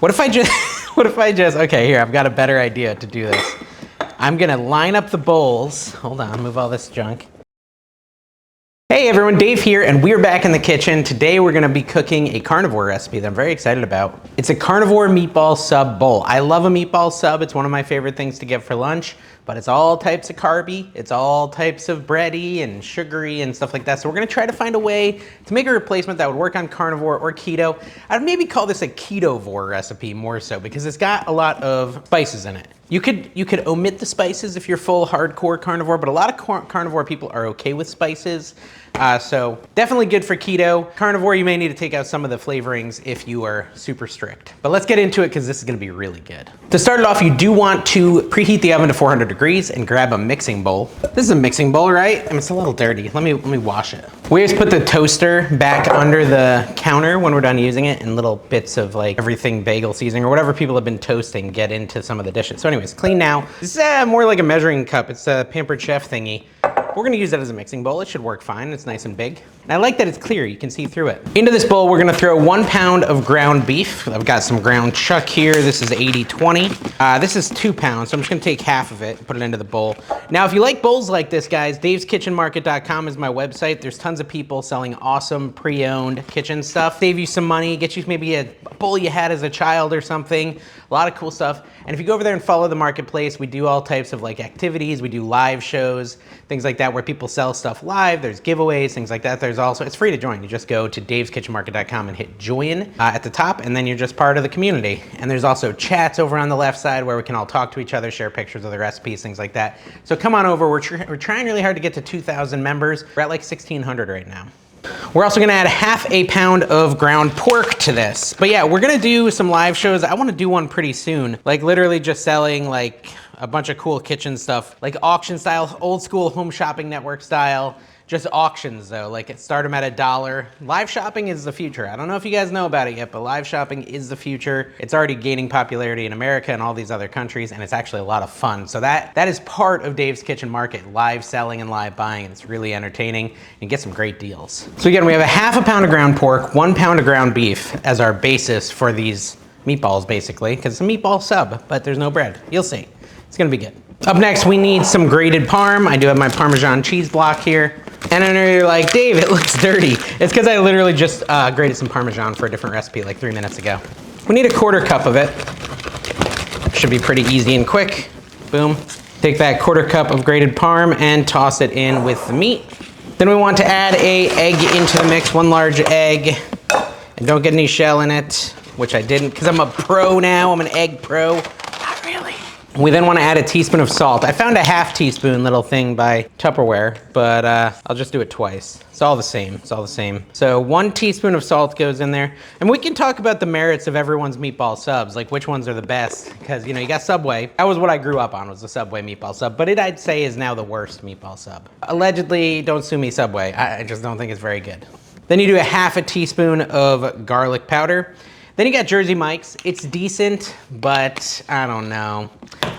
What if I just, okay, here, I've got a better idea to do this. I'm gonna line up the bowls. Hold on, move all this junk. Hey everyone, Dave here, and we're back in the kitchen. Today we're gonna be cooking a carnivore recipe that I'm very excited about. It's a carnivore meatball sub bowl. I love a meatball sub. It's one of my favorite things to get for lunch, but it's all types of carby. It's all types of bready and sugary and stuff like that. So we're gonna try to find a way to make a replacement that would work on carnivore or keto. I'd maybe call this a Ketovore recipe more so because it's got a lot of spices in it. You could omit the spices if you're full hardcore carnivore, but a lot of carnivore people are okay with spices. So definitely good for keto. Carnivore, you may need to take out some of the flavorings if you are super strict. But let's get into it because this is gonna be really good. To start it off, you do want to preheat the oven to 400 degrees and grab a mixing bowl. This is a mixing bowl, right? I mean, it's a little dirty. Let me wash it. We always put the toaster back under the counter when we're done using it, and little bits of like everything bagel seasoning or whatever people have been toasting get into some of the dishes. So anyways, clean now. This is more like a measuring cup. It's a Pampered Chef thingy. We're gonna use that as a mixing bowl. It should work fine. It's nice and big. And I like that it's clear. You can see through it. Into this bowl, we're gonna throw 1 pound of ground beef. I've got some ground chuck here. This is 80-20. This is 2 pounds, so I'm just gonna take half of it and put it into the bowl. Now, if you like bowls like this, guys, daveskitchenmarket.com is my website. There's tons of people selling awesome pre-owned kitchen stuff. Save you some money, get you maybe a bowl you had as a child or something. A lot of cool stuff. And if you go over there and follow the marketplace, we do all types of like activities. We do live shows, things like that, where people sell stuff live. There's giveaways, things like that. There's also, it's free to join. You just go to daveskitchenmarket.com and hit join at the top, and then you're just part of the community. And there's also chats over on the left side where we can all talk to each other, share pictures of the recipes, things like that. So come on over. We're trying really hard to get to 2,000 members. We're at like 1,600 right now. We're also gonna add half a pound of ground pork to this. But yeah, we're gonna do some live shows. I wanna do one pretty soon. Like literally just selling like a bunch of cool kitchen stuff, like auction style, old school Home Shopping Network style. Just auctions though, like start them at $1. Live shopping is the future. I don't know if you guys know about it yet, but live shopping is the future. It's already gaining popularity in America and all these other countries, and it's actually a lot of fun. So that is part of Dave's Kitchen Market, live selling and live buying, and it's really entertaining and get some great deals. So again, we have a half a pound of ground pork, 1 pound of ground beef as our basis for these meatballs basically, because it's a meatball sub, but there's no bread. You'll see, it's gonna be good. Up next, we need some grated Parm. I do have my Parmesan cheese block here. And I know you're like, Dave, it looks dirty. It's because I literally just grated some Parmesan for a different recipe like 3 minutes ago. We need a 1/4 cup of it. Should be pretty easy and quick. Boom. Take that 1/4 cup of grated Parm and toss it in with the meat. Then we want to add an egg into the mix, 1 large egg. And don't get any shell in it, which I didn't because I'm a pro now. I'm an egg pro. Not really. We then want to add a teaspoon of salt. I found a 1/2 teaspoon little thing by Tupperware, but I'll just do it twice. It's all the same, it's all the same. So 1 teaspoon of salt goes in there. And we can talk about the merits of everyone's meatball subs, like which ones are the best, because you know, you got Subway. That was what I grew up on, was the Subway meatball sub, but it I'd say is now the worst meatball sub. Allegedly, don't sue me Subway, I just don't think it's very good. Then you do a 1/2 teaspoon of garlic powder. Then you got Jersey Mike's. It's decent, but I don't know.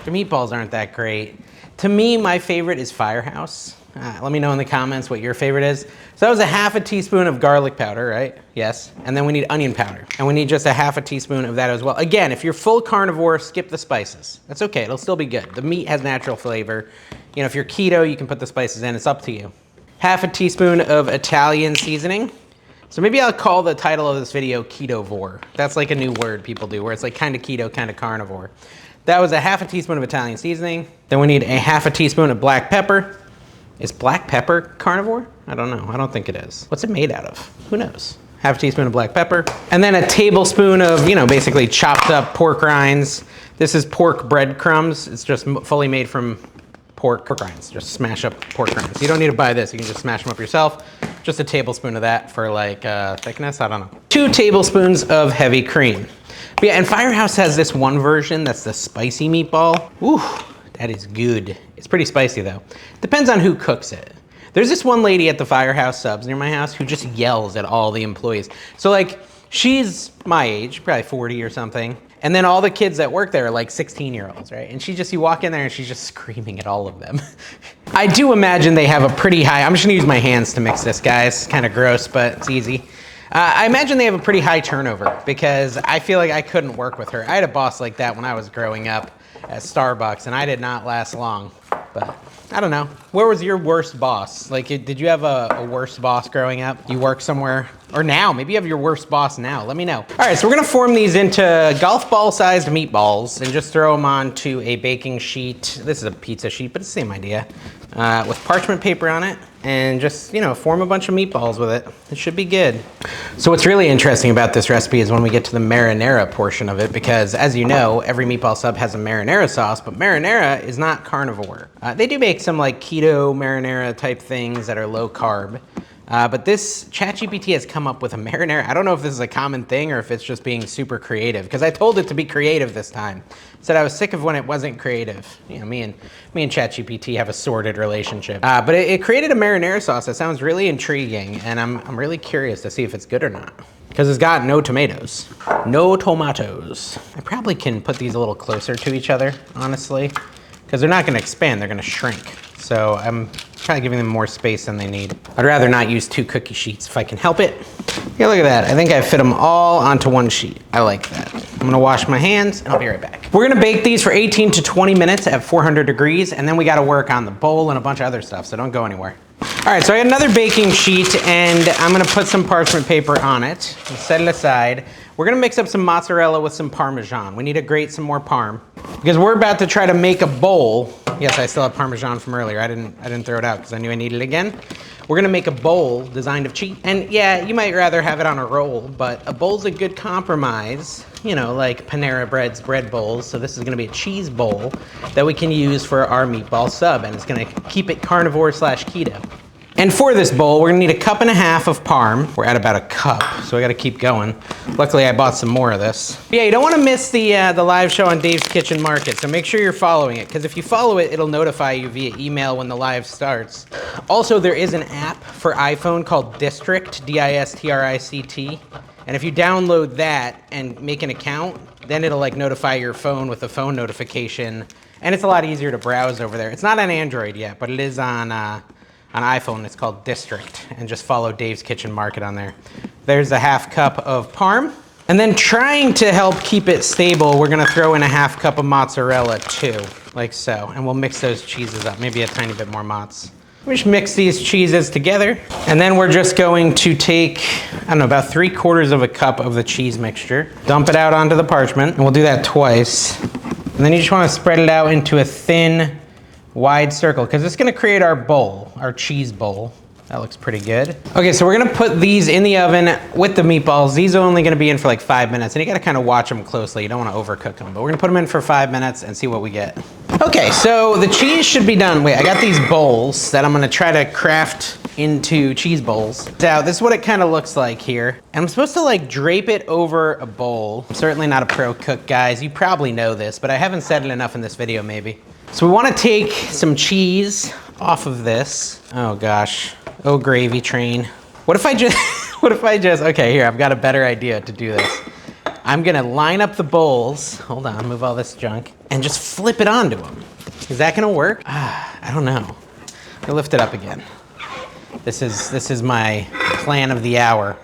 The meatballs aren't that great. To me, my favorite is Firehouse. Let me know in the comments what your favorite is. So that was a 1/2 teaspoon of garlic powder, right? Yes. And then we need onion powder. And we need just a 1/2 teaspoon of that as well. Again, if you're full carnivore, skip the spices. That's okay, it'll still be good. The meat has natural flavor. You know, if you're keto, you can put the spices in, it's up to you. 1/2 teaspoon of Italian seasoning. So maybe I'll call the title of this video Ketovore. That's like a new word people do, where it's like kind of keto, kind of carnivore. That was a 1/2 teaspoon of Italian seasoning. Then we need a 1/2 teaspoon of black pepper. Is black pepper carnivore? I don't know, I don't think it is. What's it made out of? Who knows? 1/2 teaspoon of black pepper. And then a tablespoon of, you know, basically chopped up pork rinds. This is pork breadcrumbs. It's just fully made from pork rinds. Just smash up pork rinds. You don't need to buy this, you can just smash them up yourself. Just a tablespoon of that for like thickness, I don't know. 2 tablespoons of heavy cream. But yeah, and Firehouse has this one version that's the spicy meatball. Ooh, that is good. It's pretty spicy though. Depends on who cooks it. There's this one lady at the Firehouse subs near my house who just yells at all the employees. So like, she's my age, probably 40 or something. And then all the kids that work there are like 16-year-olds, right? And you walk in there and she's just screaming at all of them. I do imagine they have a pretty high, I'm just gonna use my hands to mix this, guys. Kind of gross, but it's easy. I imagine they have a pretty high turnover because I feel like I couldn't work with her. I had a boss like that when I was growing up at Starbucks, and I did not last long. But I don't know. Where was your worst boss? Like, did you have a worst boss growing up? You work somewhere? Or now? Maybe you have your worst boss now. Let me know. All right, so we're gonna form these into golf ball-sized meatballs and just throw them onto a baking sheet. This is a pizza sheet, but it's the same idea. With parchment paper on it, and just, you know, form a bunch of meatballs with it. It should be good. So what's really interesting about this recipe is when we get to the marinara portion of it, because as you know, every meatball sub has a marinara sauce, but marinara is not carnivore. They do make some like keto marinara type things that are low carb. But this ChatGPT has come up with a marinara. I don't know if this is a common thing or if it's just being super creative, because I told it to be creative this time. Said I was sick of when it wasn't creative. You know, me and ChatGPT have a sordid relationship. But it created a marinara sauce that sounds really intriguing, and I'm really curious to see if it's good or not. Because it's got no tomatoes. No tomatoes. I probably can put these a little closer to each other, honestly, because they're not gonna expand, they're gonna shrink. So I'm probably giving them more space than they need. I'd rather not use 2 cookie sheets if I can help it. Yeah, look at that. I think I fit them all onto one sheet. I like that. I'm gonna wash my hands and I'll be right back. We're gonna bake these for 18 to 20 minutes at 400 degrees, and then we gotta work on the bowl and a bunch of other stuff, so don't go anywhere. All right, so I got another baking sheet, and I'm gonna put some parchment paper on it and set it aside. We're gonna mix up some mozzarella with some Parmesan. We need to grate some more Parm, because we're about to try to make a bowl. Yes, I still have Parmesan from earlier. I didn't throw it out because I knew I needed it again. We're gonna make a bowl designed of cheese. And yeah, you might rather have it on a roll, but a bowl's a good compromise. You know, like Panera Bread's bread bowls. So this is gonna be a cheese bowl that we can use for our meatball sub, and it's gonna keep it carnivore/keto. And for this bowl, we're gonna need 1.5 cups of Parm. We're at about 1 cup, so I gotta keep going. Luckily, I bought some more of this. But yeah, you don't wanna miss the live show on Dave's Kitchen Market, so make sure you're following it, because if you follow it, it'll notify you via email when the live starts. Also, there is an app for iPhone called District, D-I-S-T-R-I-C-T. And if you download that and make an account, then it'll like notify your phone with a phone notification. And it's a lot easier to browse over there. It's not on Android yet, but it is on iPhone. It's called District, and just follow Dave's Kitchen Market on there. There's a 1/2 cup of Parm. And then trying to help keep it stable, we're gonna throw in a 1/2 cup of mozzarella too, like so. And we'll mix those cheeses up, maybe a tiny bit more mozz. We just mix these cheeses together. And then we're just going to take, I don't know, about 3/4 cup of the cheese mixture, dump it out onto the parchment, and we'll do that twice. And then you just wanna spread it out into a thin, wide circle, because it's gonna create our bowl, our cheese bowl. That looks pretty good. Okay, so we're gonna put these in the oven with the meatballs. These are only gonna be in for like 5 minutes, and you gotta kind of watch them closely. You don't wanna overcook them, but we're gonna put them in for 5 minutes and see what we get. Okay, so the cheese should be done. Wait, I got these bowls that I'm gonna try to craft into cheese bowls. Now, this is what it kind of looks like here. And I'm supposed to like drape it over a bowl. I'm certainly not a pro cook, guys. You probably know this, but I haven't said it enough in this video, maybe. So we wanna take some cheese off of this. Oh gosh, oh gravy train. What if I just, okay, here, I've got a better idea to do this. I'm gonna line up the bowls, hold on, move all this junk, and just flip it onto them. Is that gonna work? I don't know. I'll lift it up again. This is my plan of the hour.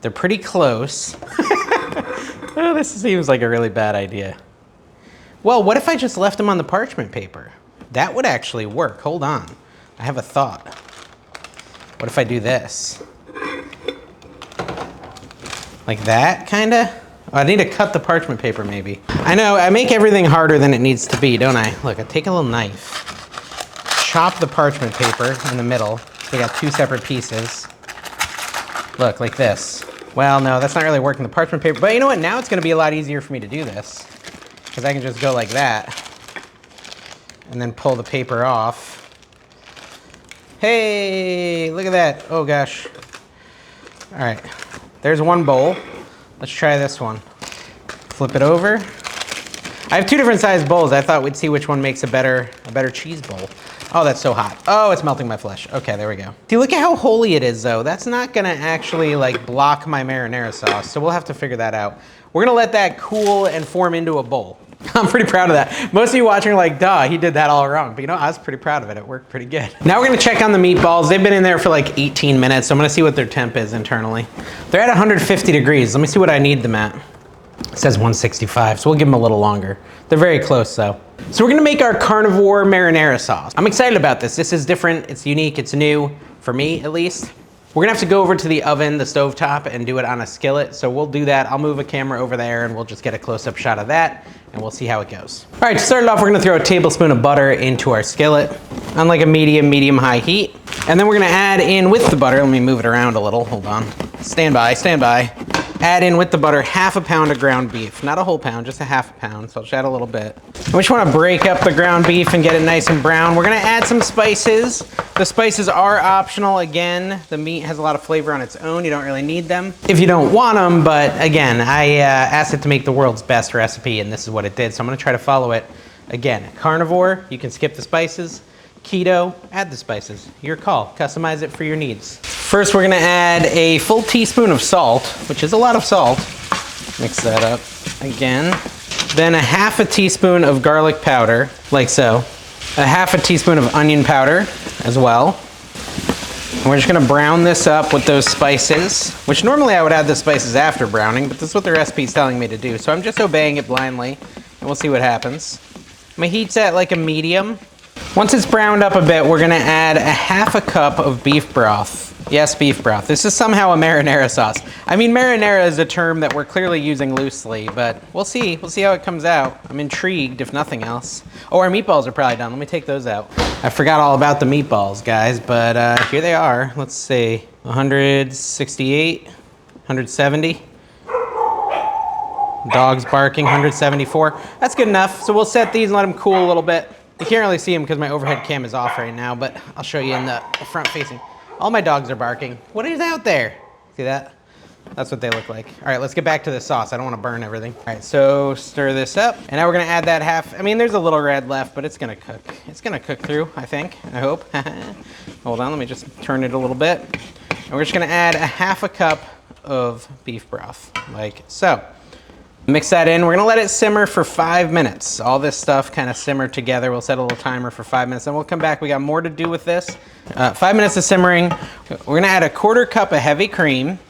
They're pretty close. Oh, this seems like a really bad idea. Well, what if I just left them on the parchment paper? That would actually work. Hold on. I have a thought. What if I do this? Like that, kinda? Oh, I need to cut the parchment paper, maybe. I know, I make everything harder than it needs to be, don't I? Look, I take a little knife, chop the parchment paper in the middle. So we got 2 separate pieces. Look, like this. Well, no, that's not really working the parchment paper, but you know what? Now it's gonna be a lot easier for me to do this, because I can just go like that and then pull the paper off. Hey, look at that. Oh gosh. All right, there's one bowl. Let's try this one. Flip it over. I have 2 different sized bowls. I thought we'd see which one makes a better cheese bowl. Oh, that's so hot. Oh, it's melting my flesh. Okay, there we go. See, look at how holy it is though. That's not gonna actually like block my marinara sauce, so we'll have to figure that out. We're gonna let that cool and form into a bowl. I'm pretty proud of that. Most of you watching are like, duh, he did that all wrong. But you know, I was pretty proud of it. It worked pretty good. Now we're gonna check on the meatballs. They've been in there for like 18 minutes. So I'm gonna see what their temp is internally. They're at 150 degrees. Let me see what I need them at. It says 165, so we'll give them a little longer. They're very close though. So we're gonna make our carnivore marinara sauce. I'm excited about this. This is different, it's unique, it's new, for me at least. We're gonna have to go over to the oven, the stovetop, and do it on a skillet. So we'll do that. I'll move a camera over there and we'll just get a close-up shot of that and we'll see how it goes. All right, to start it off, we're gonna throw a tablespoon of butter into our skillet on like a medium-high heat. And then we're gonna add in with the butter, let me move it around a little, hold on. Stand by. Add in with the butter half a pound of ground beef. Not a whole pound, just a half a pound, so I'll just add a little bit. We just wanna break up the ground beef and get it nice and brown. We're gonna add some spices. The spices are optional. Again, the meat has a lot of flavor on its own. You don't really need them if you don't want them, but again, I asked it to make the world's best recipe and this is what it did, so I'm gonna try to follow it. Again, carnivore, you can skip the spices. Keto, add the spices. Your call, customize it for your needs. First, we're gonna add a full teaspoon of salt, which is a lot of salt. Mix that up again. Then a half a teaspoon of garlic powder, like so. A half a teaspoon of onion powder as well. And we're just gonna brown this up with those spices, which normally I would add the spices after browning, but this is what the recipe is telling me to do. So I'm just obeying it blindly, and we'll see what happens. My heat's at like a medium. Once it's browned up a bit, we're gonna add a half a cup of beef broth. Yes, beef broth. This is somehow a marinara sauce. I mean, marinara is a term that we're clearly using loosely, but we'll see. We'll see how it comes out. I'm intrigued, if nothing else. Oh, our meatballs are probably done. Let me take those out. I forgot all about the meatballs, guys, but here they are. Let's see, 168, 170. Dogs barking, 174. That's good enough. So we'll set these and let them cool a little bit. You can't really see them because my overhead cam is off right now, but I'll show you in the front facing. All my dogs are barking. What is out there? See that? That's what they look like. All right, let's get back to the sauce. I don't want to burn everything. All right, so stir this up. And now we're gonna add that half. I mean, there's a little red left, but it's gonna cook. It's gonna cook through, I think, I hope. Hold on, let me just turn it a little bit. And we're just gonna add a half a cup of beef broth, like so. Mix that in. We're gonna let it simmer for 5 minutes. All this stuff kind of simmer together. We'll set a little timer for 5 minutes, then we'll come back. We got more to do with this. 5 minutes of simmering. We're gonna add a quarter cup of heavy cream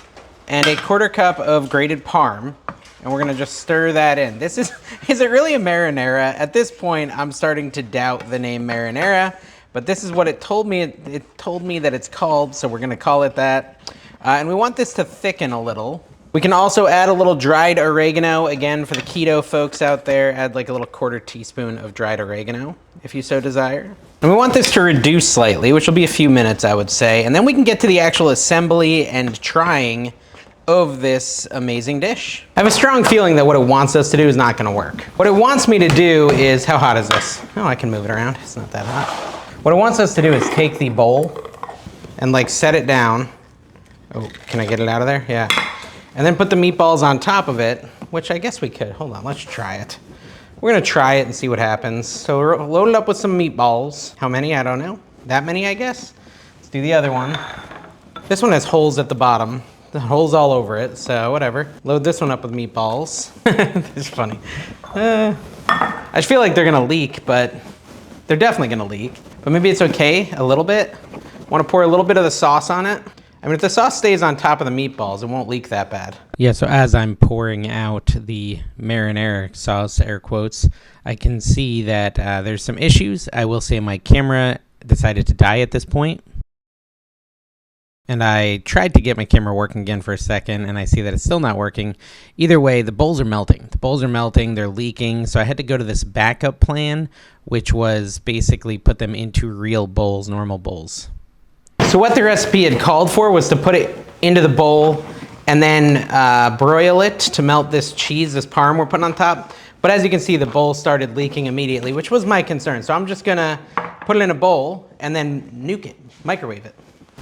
and a quarter cup of grated Parm, and we're gonna just stir that in. This is it really a marinara? At this point, I'm starting to doubt the name marinara, but this is what it told me. It told me that it's called, so we're gonna call it that. And we want this to thicken a little. We can also add a little dried oregano. Again, for the keto folks out there, add like a little quarter teaspoon of dried oregano, if you so desire. And we want this to reduce slightly, which will be a few minutes, I would say. And then we can get to the actual assembly and trying of this amazing dish. I have a strong feeling that what it wants us to do is not gonna work. What it wants me to do is, how hot is this? Oh, I can move it around, it's not that hot. What it wants us to do is take the bowl and like set it down. Oh, can I get it out of there? Yeah. And then put the meatballs on top of it, which I guess we could. Hold on, let's try it. We're gonna try it and see what happens. So we're loaded up with some meatballs. How many? I don't know. That many, I guess? Let's do the other one. This one has holes at the bottom. The holes all over it, so whatever. Load this one up with meatballs. This is funny. I just feel like they're gonna leak, but they're definitely gonna leak. But maybe it's okay, a little bit. Wanna pour a little bit of the sauce on it. I mean, if the sauce stays on top of the meatballs, it won't leak that bad. Yeah, so as I'm pouring out the marinara sauce, air quotes, I can see that there's some issues. I will say my camera decided to die at this point. And I tried to get my camera working again for a second, and I see that it's still not working. Either way, the bowls are melting. The bowls are melting, they're leaking, so I had to go to this backup plan, which was basically put them into real bowls, normal bowls. So what the recipe had called for was to put it into the bowl and then broil it to melt this cheese, this parm we're putting on top. But as you can see, the bowl started leaking immediately, which was my concern. So I'm just gonna put it in a bowl and then nuke it, microwave it.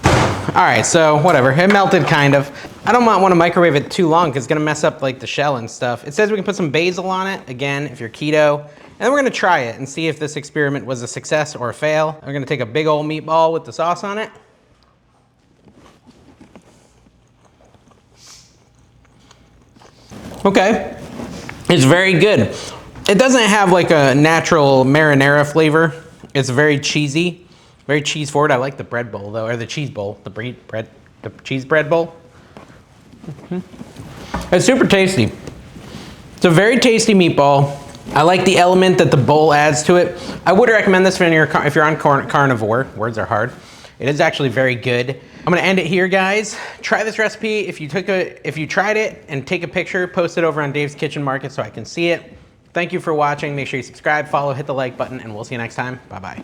All right, so whatever, it melted kind of. I don't want to microwave it too long because it's gonna mess up like the shell and stuff. It says we can put some basil on it, again, if you're keto. And then we're gonna try it and see if this experiment was a success or a fail. We're gonna take a big old meatball with the sauce on it. Okay, it's very good. It doesn't have like a natural marinara flavor. It's very cheesy, very cheese forward. I like the bread bowl though, or the cheese bowl, the cheese bread bowl. It's super tasty. It's a very tasty meatball. I like the element that the bowl adds to it. I would recommend this if you're on carnivore. Words are hard. It is actually very good. I'm gonna end it here, guys. Try this recipe. If you tried it, and take a picture, post it over on Dave's Kitchen Market so I can see it. Thank you for watching. Make sure you subscribe, follow, hit the like button, and we'll see you next time. Bye-bye.